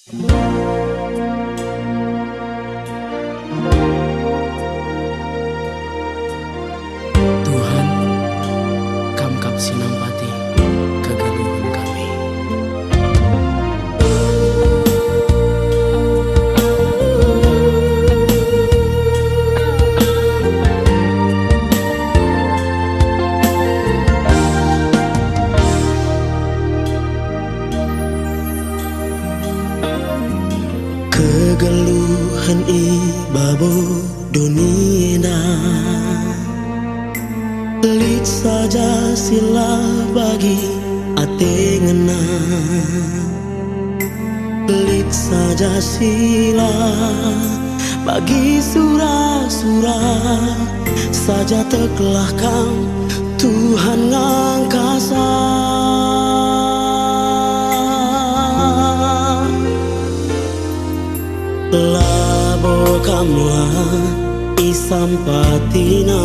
Tuhan, kamkap sinampati kegeluhan kami. Kegeluhan ibabo dunia pelit saja sila bagi ate ngena, pelit saja sila bagi surah-surah saja tekelah kang Tuhan ngangkasa. Labo kamla isampatina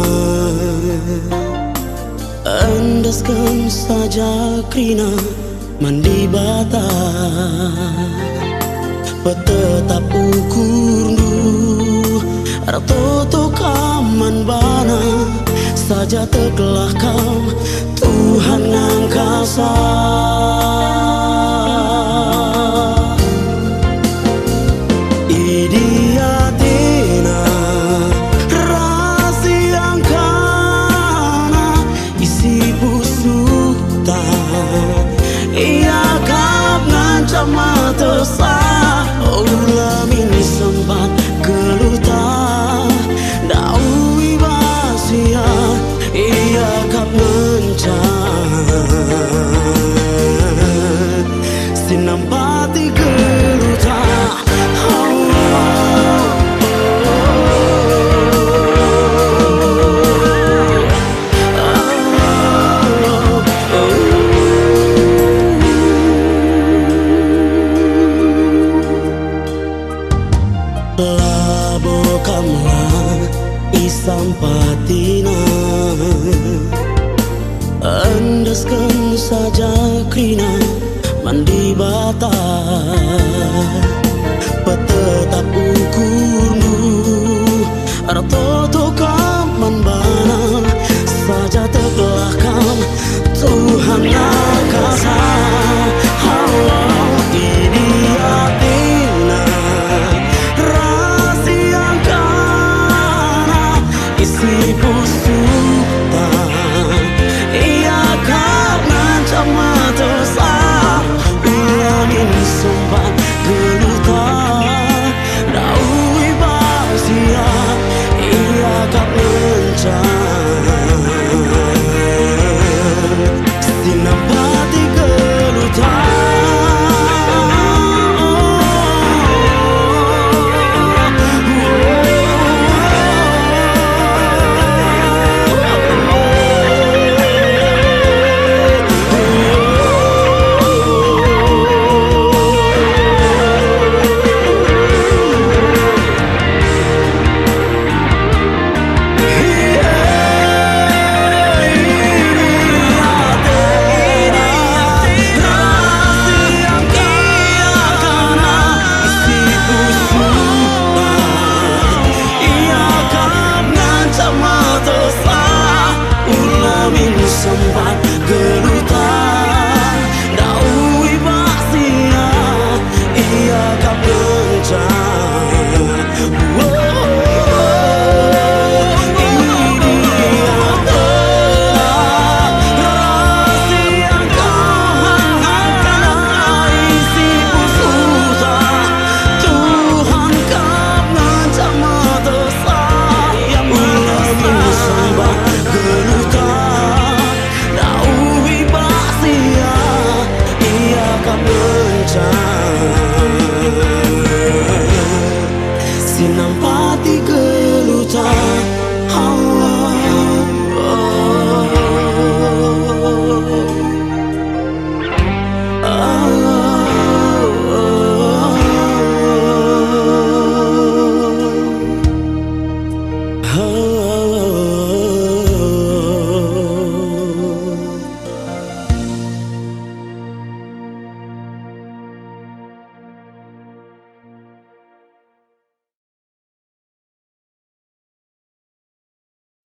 endaskan saja krina mandi bata petetap ukur nu ratoto kaman bana saja tekelah kam Tuhan ngangkasa. Mata sah ulamin sempat geluta dawi basia ia kap mencan sinampati geluta. Labo kamla isampatina endaskan saja krina mandi bata petetap ukurmu ratoto kaman bana saja tekelah kam Tuhan ngangkasa. Sinam